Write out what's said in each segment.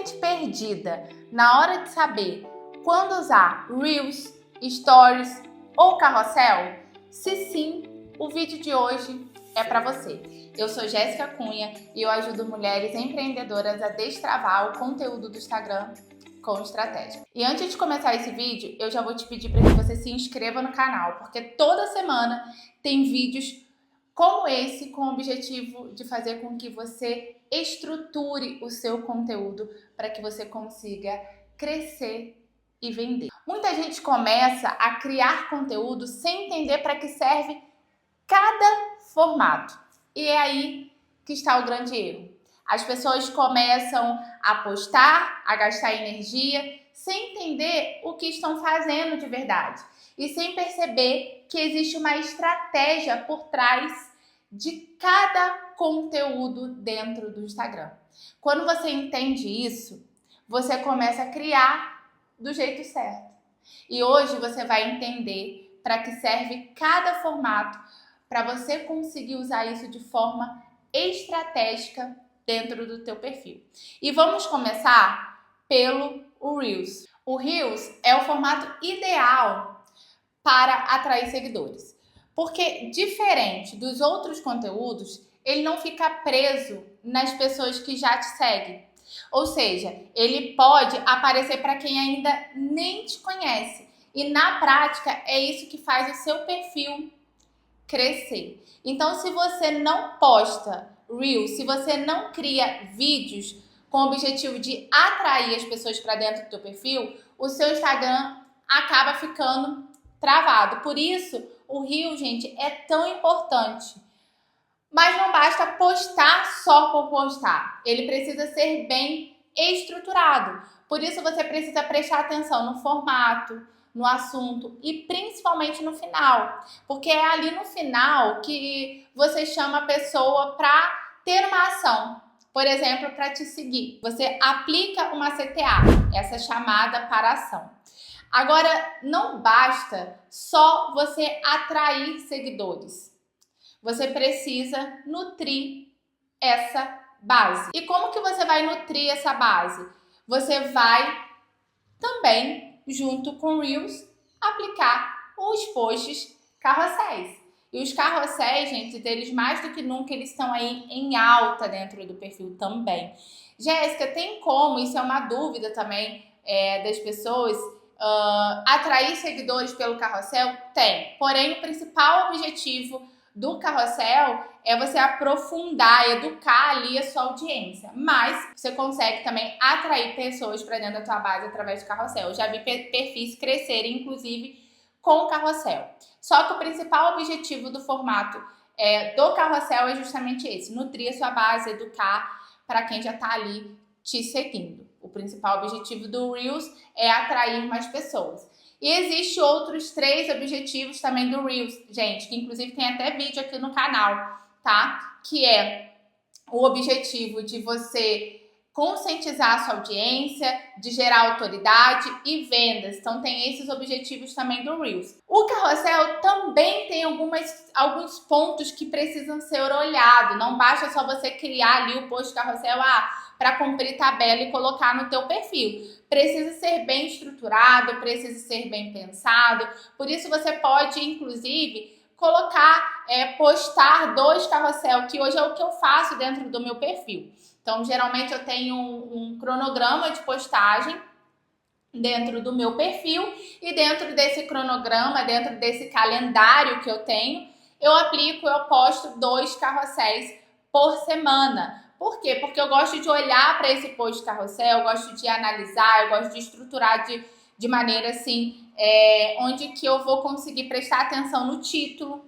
sente perdida na hora de saber quando usar Reels, Stories ou Carrossel? Se sim, o vídeo de hoje é para você. Eu sou Jéssica Cunha e eu ajudo mulheres empreendedoras a destravar o conteúdo do Instagram com estratégia. E antes de começar esse vídeo, eu já vou te pedir para que você se inscreva no canal, porque toda semana tem vídeos como esse, com o objetivo de fazer com que você estruture o seu conteúdo para que você consiga crescer e vender. Muita gente começa a criar conteúdo sem entender para que serve cada formato. E é aí que está o grande erro. As pessoas começam a postar, a gastar energia, sem entender o que estão fazendo de verdade. E sem perceber que existe uma estratégia por trás de cada conteúdo dentro do Instagram. Quando você entende isso, você começa a criar do jeito certo. E hoje você vai entender para que serve cada formato, para você conseguir usar isso de forma estratégica dentro do teu perfil. E vamos começar pelo Reels. O Reels é o formato ideal para atrair seguidores. Porque, diferente dos outros conteúdos, ele não fica preso nas pessoas que já te seguem. Ou seja, ele pode aparecer para quem ainda nem te conhece. E, na prática, é isso que faz o seu perfil crescer. Então, se você não posta Reels, se você não cria vídeos com o objetivo de atrair as pessoas para dentro do teu perfil, o seu Instagram acaba ficando travado. Por isso, o Reel, gente, é tão importante. Mas não basta postar só por postar. Ele precisa ser bem estruturado. Por isso, você precisa prestar atenção no formato, no assunto e principalmente no final. Porque é ali no final que você chama a pessoa para ter uma ação. Por exemplo, para te seguir. Você aplica uma CTA, essa chamada para ação. Agora, não basta só você atrair seguidores. Você precisa nutrir essa base. E como que você vai nutrir essa base? Você vai também, junto com Reels, aplicar os posts carrosséis. E os carrosséis, gente, deles mais do que nunca, eles estão aí em alta dentro do perfil também. Jéssica, tem como, isso é uma dúvida também das pessoas, atrair seguidores pelo carrossel? Tem. Porém, o principal objetivo do carrossel é você aprofundar, educar ali a sua audiência. Mas você consegue também atrair pessoas para dentro da tua base através do carrossel. Eu já vi perfis crescerem, inclusive, com o carrossel. Só que o principal objetivo do formato do carrossel é justamente esse: nutrir a sua base, educar para quem já está ali te seguindo. O principal objetivo do Reels é atrair mais pessoas. E existe outros 3 objetivos também do Reels, gente, que inclusive tem até vídeo aqui no canal, tá? Que é o objetivo de você conscientizar a sua audiência, de gerar autoridade e vendas. Então tem esses objetivos também do Reels. O carrossel também tem alguns pontos que precisam ser olhados. Não basta só você criar ali o post carrossel para cumprir tabela e colocar no teu perfil. Precisa ser bem estruturado, precisa ser bem pensado. Por isso você pode, inclusive, postar 2 carrossel, que hoje é o que eu faço dentro do meu perfil. Então, geralmente eu tenho um cronograma de postagem dentro do meu perfil e dentro desse cronograma, dentro desse calendário que eu tenho, eu posto 2 carrosséis por semana. Por quê? Porque eu gosto de olhar para esse post carrossel, eu gosto de analisar, eu gosto de estruturar de maneira assim, onde que eu vou conseguir prestar atenção no título,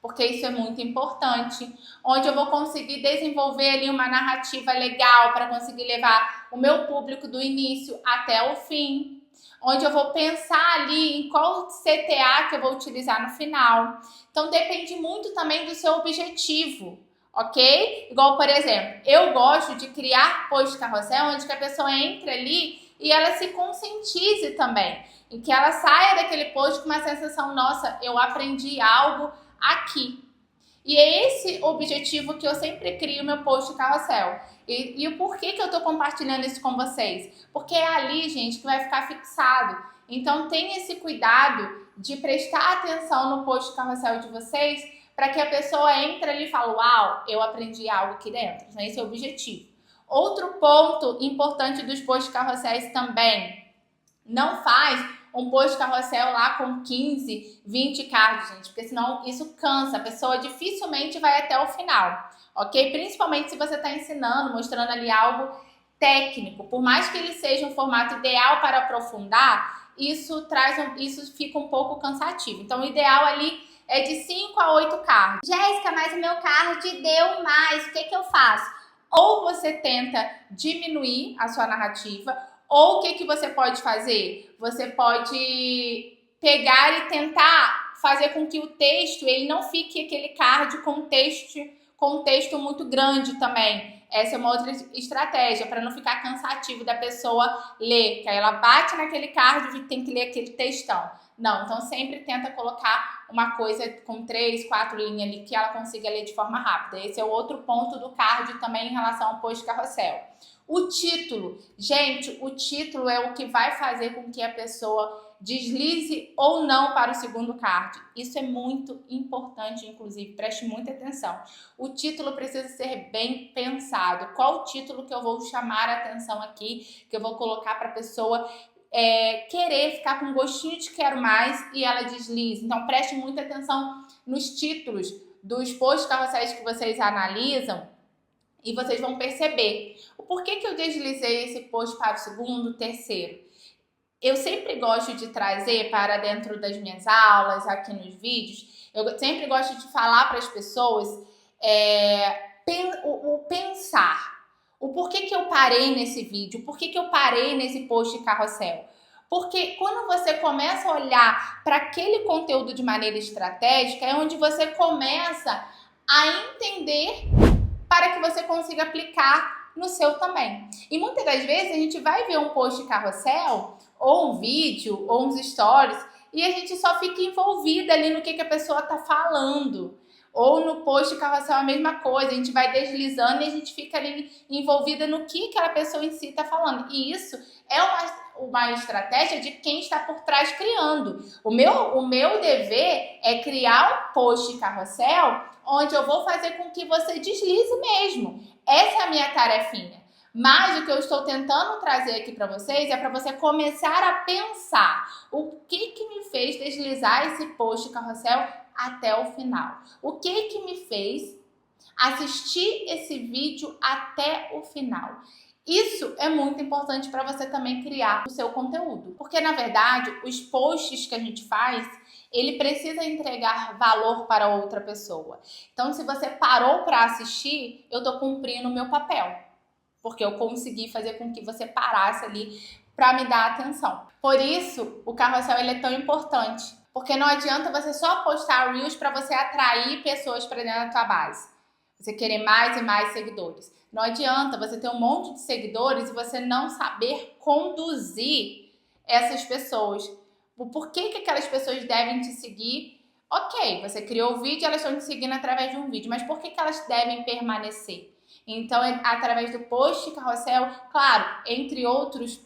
porque isso é muito importante, onde eu vou conseguir desenvolver ali uma narrativa legal para conseguir levar o meu público do início até o fim, onde eu vou pensar ali em qual CTA que eu vou utilizar no final. Então depende muito também do seu objetivo, ok? Igual, por exemplo, eu gosto de criar post carrossel onde que a pessoa entra ali e ela se conscientize também, em que ela saia daquele post com uma sensação, nossa, eu aprendi algo aqui. E é esse objetivo que eu sempre crio meu post carrossel. E o porquê que eu tô compartilhando isso com vocês? Porque é ali, gente, que vai ficar fixado. Então tenha esse cuidado de prestar atenção no post carrossel de vocês para que a pessoa entre ali e fale, uau, eu aprendi algo aqui dentro. Então, esse é o objetivo. Outro ponto importante dos posts carrosséis também, não faz um post carrossel lá com 15, 20 cards, gente, porque senão isso cansa, a pessoa dificilmente vai até o final, ok? Principalmente se você está ensinando, mostrando ali algo técnico, por mais que ele seja um formato ideal para aprofundar, isso fica um pouco cansativo. Então, o ideal ali é de 5 a 8 cards. Jéssica, mas o meu card deu mais, o que eu faço? Ou você tenta diminuir a sua narrativa, ou o que você pode fazer? Você pode pegar e tentar fazer com que o texto ele não fique aquele card com texto muito grande também. Essa é uma outra estratégia, para não ficar cansativo da pessoa ler, que aí ela bate naquele card e tem que ler aquele textão. Não, então sempre tenta colocar uma coisa com 3, 4 linhas ali que ela consiga ler de forma rápida. Esse é o outro ponto do card também em relação ao post carrossel. O título. Gente, o título é o que vai fazer com que a pessoa deslize ou não para o segundo card. Isso é muito importante, inclusive, preste muita atenção. O título precisa ser bem pensado. Qual o título que eu vou chamar a atenção aqui, que eu vou colocar para a pessoa querer ficar com gostinho de quero mais e ela deslize. Então, preste muita atenção nos títulos dos posts carrosséis que vocês analisam e vocês vão perceber o porquê que eu deslizei esse post para o segundo, terceiro. Eu sempre gosto de trazer para dentro das minhas aulas, aqui nos vídeos, eu sempre gosto de falar para as pessoas o pensar. O porquê que eu parei nesse vídeo, por que eu parei nesse post carrossel. Porque quando você começa a olhar para aquele conteúdo de maneira estratégica, é onde você começa a entender para que você consiga aplicar no seu também. E muitas das vezes a gente vai ver um post carrossel, ou um vídeo, ou uns stories, e a gente só fica envolvida ali no que a pessoa está falando. Ou no post carrossel a mesma coisa, a gente vai deslizando e a gente fica ali envolvida no que aquela pessoa em si está falando. E isso é uma estratégia de quem está por trás criando. O meu dever é criar um post carrossel onde eu vou fazer com que você deslize mesmo. Essa é a minha tarefinha. Mas o que eu estou tentando trazer aqui para vocês é para você começar a pensar o que me fez deslizar esse post carrossel até o final. O que me fez assistir esse vídeo até o final. Isso é muito importante para você também criar o seu conteúdo. Porque, na verdade, os posts que a gente faz, ele precisa entregar valor para outra pessoa. Então, se você parou para assistir, eu estou cumprindo o meu papel. Porque eu consegui fazer com que você parasse ali para me dar atenção. Por isso, o carrossel ele é tão importante. Porque não adianta você só postar Reels para você atrair pessoas para dentro da tua base. Você querer mais e mais seguidores. Não adianta você ter um monte de seguidores e você não saber conduzir essas pessoas. Por que aquelas pessoas devem te seguir? Ok, você criou o vídeo, elas estão te seguindo através de um vídeo, mas por que elas devem permanecer? Então, através do post carrossel, claro, entre outros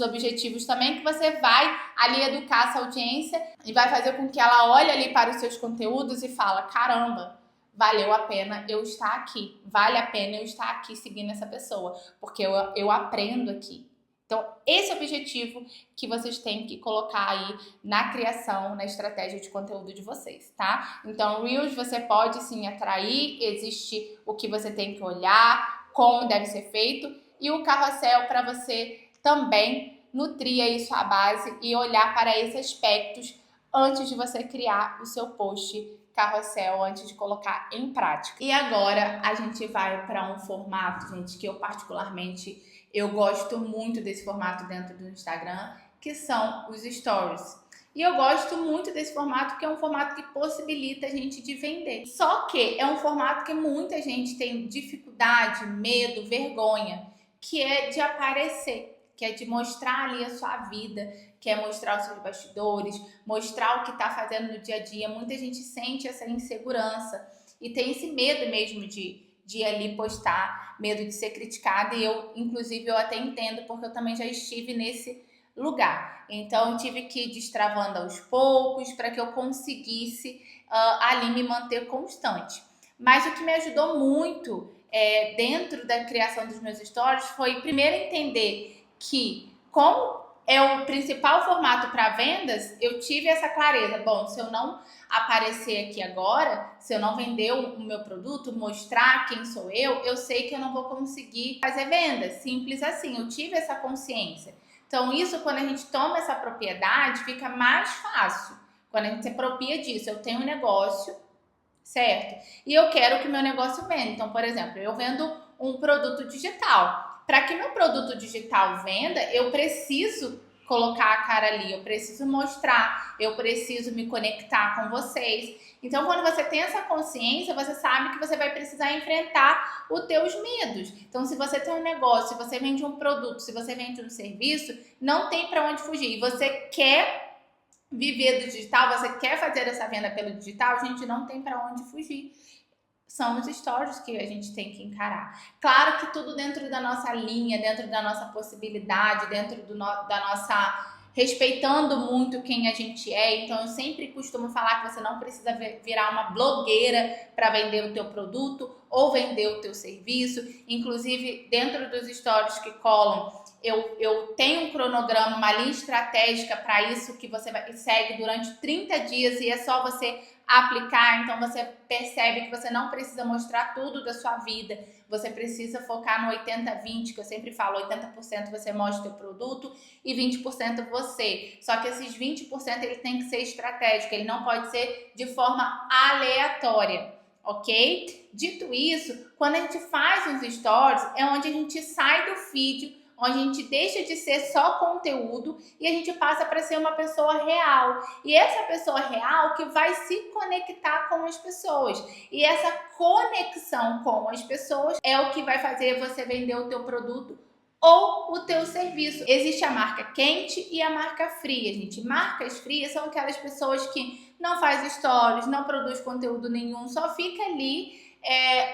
objetivos também, que você vai ali educar essa audiência e vai fazer com que ela olhe ali para os seus conteúdos e fala, caramba, valeu a pena eu estar aqui, vale a pena eu estar aqui seguindo essa pessoa, porque eu aprendo aqui. Então, esse é o objetivo que vocês têm que colocar aí na criação, na estratégia de conteúdo de vocês, tá? Então, Reels você pode sim atrair, existe o que você tem que olhar, como deve ser feito, e o carrossel para você também nutrir aí sua base e olhar para esses aspectos antes de você criar o seu post carrossel, antes de colocar em prática. E agora a gente vai para um formato, gente, que eu particularmente eu gosto muito desse formato dentro do Instagram, que são os stories. E eu gosto muito desse formato, que é um formato que possibilita a gente de vender. Só que é um formato que muita gente tem dificuldade, medo, vergonha, que é de aparecer, que é de mostrar ali a sua vida, que é mostrar os seus bastidores, mostrar o que está fazendo no dia a dia. Muita gente sente essa insegurança e tem esse medo mesmo de de ir ali postar, medo de ser criticada. E eu, inclusive, eu até entendo, porque eu também já estive nesse lugar. Então, eu tive que ir destravando aos poucos para que eu conseguisse ali me manter constante. Mas o que me ajudou muito dentro da criação dos meus stories foi primeiro entender que, como é o principal formato para vendas, eu tive essa clareza. Bom, se eu não aparecer aqui agora, se eu não vender o meu produto, mostrar quem sou eu sei que eu não vou conseguir fazer vendas. Simples assim, eu tive essa consciência. Então, isso, quando a gente toma essa propriedade, fica mais fácil. Quando a gente se apropria disso, eu tenho um negócio, certo? E eu quero que meu negócio venda. Então, por exemplo, eu vendo um produto digital. Para que meu produto digital venda, eu preciso colocar a cara ali, eu preciso mostrar, eu preciso me conectar com vocês. Então, quando você tem essa consciência, você sabe que você vai precisar enfrentar os teus medos. Então, se você tem um negócio, se você vende um produto, se você vende um serviço, não tem para onde fugir. E você quer viver do digital, você quer fazer essa venda pelo digital, a gente não tem para onde fugir. São os stories que a gente tem que encarar. Claro que tudo dentro da nossa linha, dentro da nossa possibilidade, dentro da nossa... respeitando muito quem a gente é. Então, eu sempre costumo falar que você não precisa virar uma blogueira para vender o teu produto ou vender o teu serviço. Inclusive, dentro dos stories que colam, eu tenho um cronograma, uma linha estratégica para isso que você segue durante 30 dias e é só você aplicar. Então você percebe que você não precisa mostrar tudo da sua vida, você precisa focar no 80-20, que eu sempre falo, 80% você mostra o teu produto e 20% você. Só que esses 20% ele tem que ser estratégico, ele não pode ser de forma aleatória, ok? Dito isso, quando a gente faz uns stories, é onde a gente sai do feed, onde a gente deixa de ser só conteúdo e a gente passa para ser uma pessoa real. E essa pessoa real que vai se conectar com as pessoas. E essa conexão com as pessoas é o que vai fazer você vender o teu produto ou o teu serviço. Existe a marca quente e a marca fria, gente. Marcas frias são aquelas pessoas que não faz stories, não produz conteúdo nenhum, só fica ali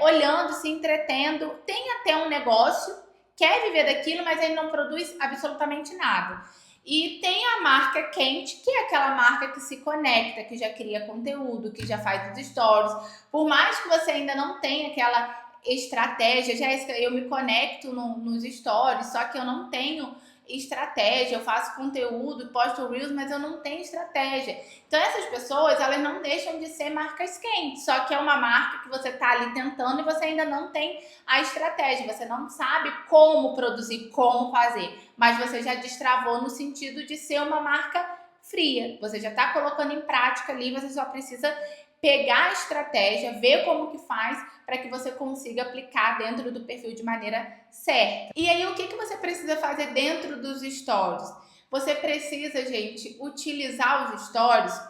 olhando, se entretendo, tem até um negócio, quer viver daquilo, mas ele não produz absolutamente nada. E tem a marca quente, que é aquela marca que se conecta, que já cria conteúdo, que já faz os stories. Por mais que você ainda não tenha aquela estratégia, Jéssica, eu me conecto nos stories, só que eu não tenho estratégia, eu faço conteúdo, posto Reels, mas eu não tenho estratégia. Então essas pessoas, elas não deixam de ser marcas quentes, só que é uma marca que você tá ali tentando e você ainda não tem a estratégia, você não sabe como produzir, como fazer, mas você já destravou no sentido de ser uma marca fria, você já tá colocando em prática ali, você só precisa pegar a estratégia, ver como que faz para que você consiga aplicar dentro do perfil de maneira certa. E aí, o que você precisa fazer dentro dos stories? Você precisa, gente, utilizar os stories,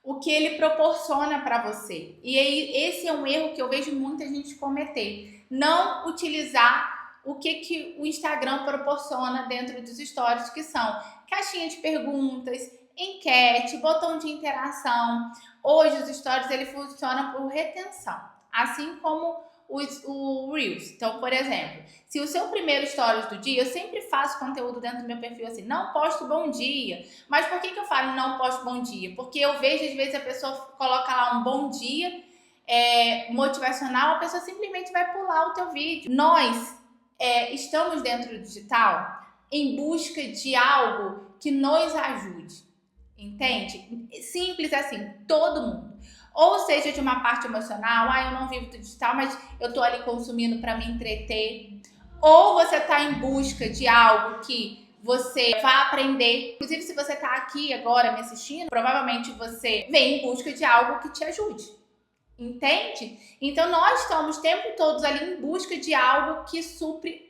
o que ele proporciona para você. E aí, esse é um erro que eu vejo muita gente cometer. Não utilizar o que o Instagram proporciona dentro dos stories, que são caixinha de perguntas, enquete, botão de interação. Hoje os stories ele funciona por retenção, assim como o Reels. Então, por exemplo, se o seu primeiro stories do dia, eu sempre faço conteúdo dentro do meu perfil assim, não posto bom dia. Mas por que eu falo não posto bom dia? Porque eu vejo às vezes a pessoa coloca lá um bom dia motivacional, a pessoa simplesmente vai pular o teu vídeo. Nós estamos dentro do digital em busca de algo que nos ajude. Entende? Simples assim, todo mundo. Ou seja, de uma parte emocional, eu não vivo do digital, mas eu tô ali consumindo para me entreter. Ou você tá em busca de algo que você vai aprender. Inclusive, se você tá aqui agora me assistindo, provavelmente você vem em busca de algo que te ajude. Entende? Então, nós estamos o tempo todo ali em busca de algo que supra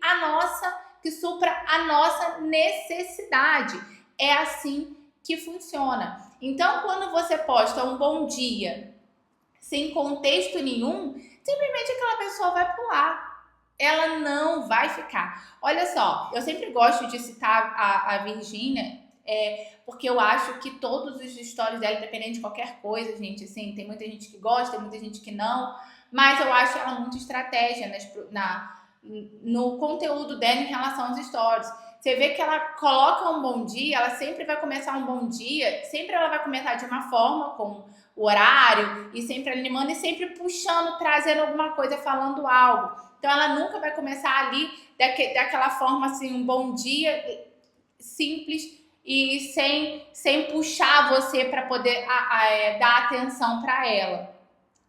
a nossa necessidade. É assim que funciona. Então, quando você posta um bom dia sem contexto nenhum, simplesmente aquela pessoa vai pular. Ela não vai ficar. Olha só, eu sempre gosto de citar a Virgínia, porque eu acho que todos os stories dela, independente de qualquer coisa, gente, assim, tem muita gente que gosta, tem muita gente que não, mas eu acho ela muito estratégia no conteúdo dela em relação aos stories. Você vê que ela coloca um bom dia, ela sempre vai começar um bom dia, sempre ela vai começar de uma forma, com o horário, e sempre animando, e sempre puxando, trazendo alguma coisa, falando algo. Então ela nunca vai começar ali daquela forma assim, um bom dia simples e sem puxar você para poder dar atenção para ela.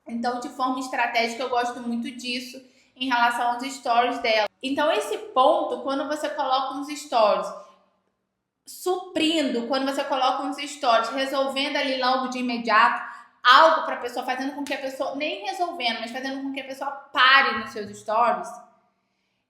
Então, de forma estratégica, eu gosto muito disso em relação aos stories dela. Então, esse ponto, quando você coloca uns stories, suprindo, quando você coloca uns stories, resolvendo ali logo de imediato, algo para a pessoa, fazendo com que a pessoa, nem resolvendo, mas fazendo com que a pessoa pare nos seus stories,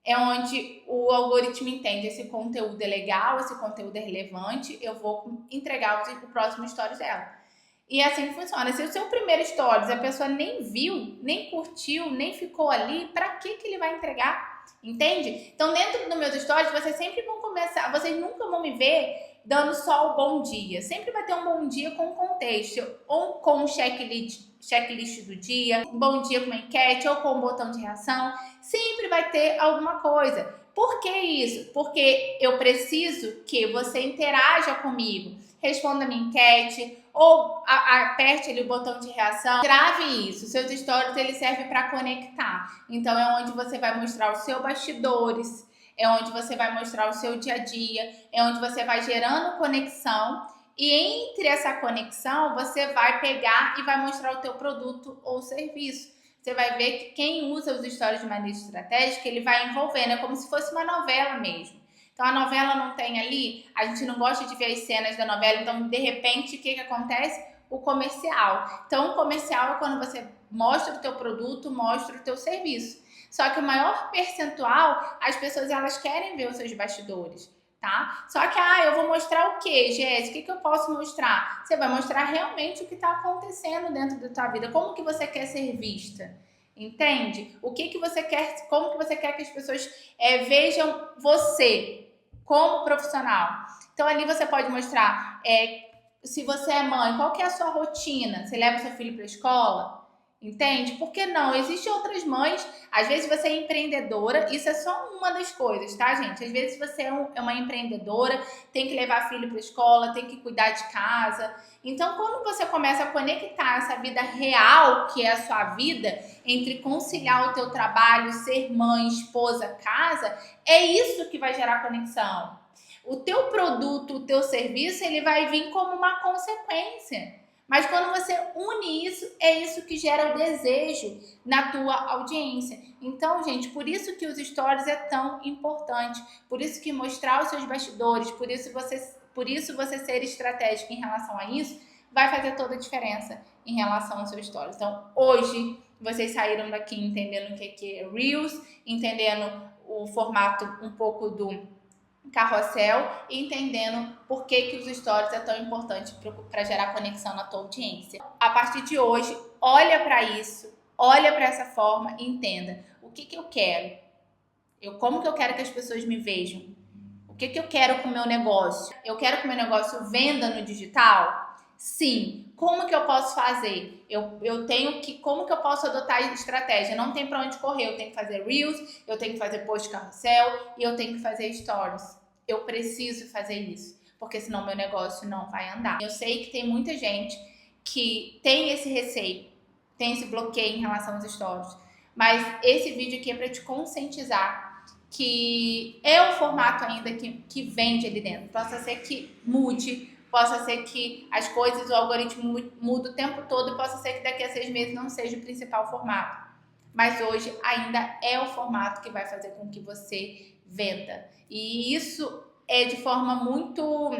é onde o algoritmo entende esse conteúdo é legal, esse conteúdo é relevante, eu vou entregar o próximo stories dela. E assim funciona. Se o seu primeiro stories a pessoa nem viu, nem curtiu, nem ficou ali, para que ele vai entregar? Entende? Então, dentro dos meus stories, vocês sempre vão começar, vocês nunca vão me ver dando só o bom dia. Sempre vai ter um bom dia com contexto, ou com um checklist do dia, um bom dia com uma enquete, ou com um botão de reação. Sempre vai ter alguma coisa. Por que isso? Porque eu preciso que você interaja comigo, responda a minha enquete, ou aperte ali o botão de reação, grave isso. Seus stories, ele serve para conectar. Então é onde você vai mostrar os seus bastidores, é onde você vai mostrar o seu dia a dia, é onde você vai gerando conexão, e entre essa conexão você vai pegar e vai mostrar o teu produto ou serviço. Você vai ver que quem usa os stories de maneira estratégica, ele vai envolvendo, é como se fosse uma novela mesmo. Então a novela não tem ali, a gente não gosta de ver as cenas da novela, então de repente o que acontece? O comercial. Então o comercial é quando você mostra o teu produto, mostra o teu serviço. Só que o maior percentual, as pessoas elas querem ver os seus bastidores, tá? Só que, eu vou mostrar o quê, Jéssica? O que eu posso mostrar? Você vai mostrar realmente o que está acontecendo dentro da tua vida, como que você quer ser vista. Entende? O que você quer, como que você quer que as pessoas vejam você como profissional. Então ali você pode mostrar se você é mãe, qual que é a sua rotina? Você leva seu filho para a escola? Entende? Por que não? Existem outras mães, às vezes você é empreendedora, isso é só uma das coisas, tá, gente? Às vezes você é uma empreendedora, tem que levar filho para a escola, tem que cuidar de casa. Então, quando você começa a conectar essa vida real, que é a sua vida, entre conciliar o teu trabalho, ser mãe, esposa, casa, é isso que vai gerar conexão. O teu produto, o teu serviço, ele vai vir como uma consequência. Mas quando você une isso, é isso que gera o desejo na tua audiência. Então, gente, por isso que os stories é tão importante. Por isso que mostrar os seus bastidores, por isso você ser estratégico em relação a isso, vai fazer toda a diferença em relação aos seus stories. Então, hoje, vocês saíram daqui entendendo o que é Reels, entendendo o formato um pouco do carrossel e entendendo por que os stories é tão importante para gerar conexão na tua audiência. A partir de hoje, olha para isso, olha para essa forma e entenda o que eu quero. Como que eu quero que as pessoas me vejam? O que eu quero com o meu negócio? Eu quero que o meu negócio venda no digital? Sim. Como que eu posso fazer? Como que eu posso adotar a estratégia? Não tem para onde correr, eu tenho que fazer Reels, eu tenho que fazer post carrossel e eu tenho que fazer Stories. Eu preciso fazer isso, porque senão meu negócio não vai andar. Eu sei que tem muita gente que tem esse receio, tem esse bloqueio em relação aos Stories, mas esse vídeo aqui é para te conscientizar que é o formato ainda que vende ali dentro. Possa ser que mude, possa ser que as coisas, o algoritmo muda o tempo todo e possa ser que daqui a 6 meses não seja o principal formato. Mas hoje ainda é o formato que vai fazer com que você venda. E isso é de forma muito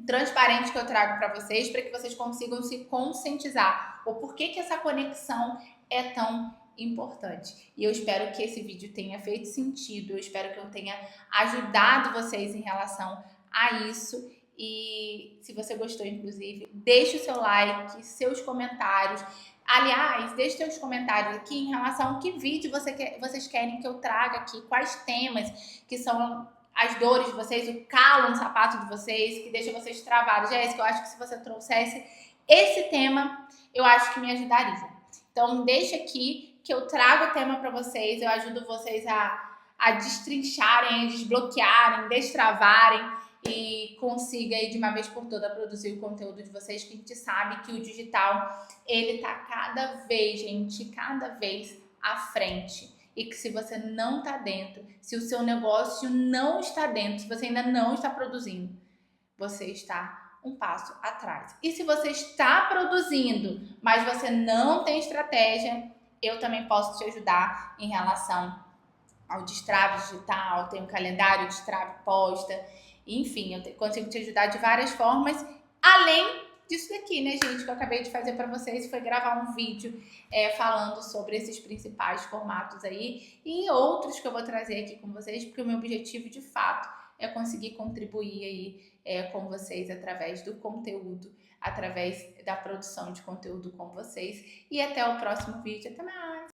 transparente que eu trago para vocês, para que vocês consigam se conscientizar o porquê que essa conexão é tão importante. E eu espero que esse vídeo tenha feito sentido, eu espero que eu tenha ajudado vocês em relação a isso. E se você gostou, inclusive, deixe o seu like, seus comentários. Aliás, deixe seus comentários aqui em relação a que vídeo vocês querem que eu traga aqui, quais temas que são as dores de vocês, o calo no sapato de vocês, que deixa vocês travados. Jéssica, eu acho que se você trouxesse esse tema, eu acho que me ajudaria. Então, deixa aqui que eu trago o tema para vocês, eu ajudo vocês a destrincharem, a desbloquearem, destravarem e consiga aí de uma vez por todas produzir o conteúdo de vocês, que a gente sabe que o digital, ele tá cada vez à frente. E que se você não está dentro, se o seu negócio não está dentro, se você ainda não está produzindo, você está um passo atrás. E se você está produzindo, mas você não tem estratégia, eu também posso te ajudar em relação ao destrave digital, tem um calendário de destrave posta, enfim, eu consigo te ajudar de várias formas, além disso daqui, né, gente, que eu acabei de fazer para vocês, foi gravar um vídeo falando sobre esses principais formatos aí e outros que eu vou trazer aqui com vocês, porque o meu objetivo, de fato, é conseguir contribuir aí com vocês através do conteúdo, através da produção de conteúdo com vocês. E até o próximo vídeo. Até mais!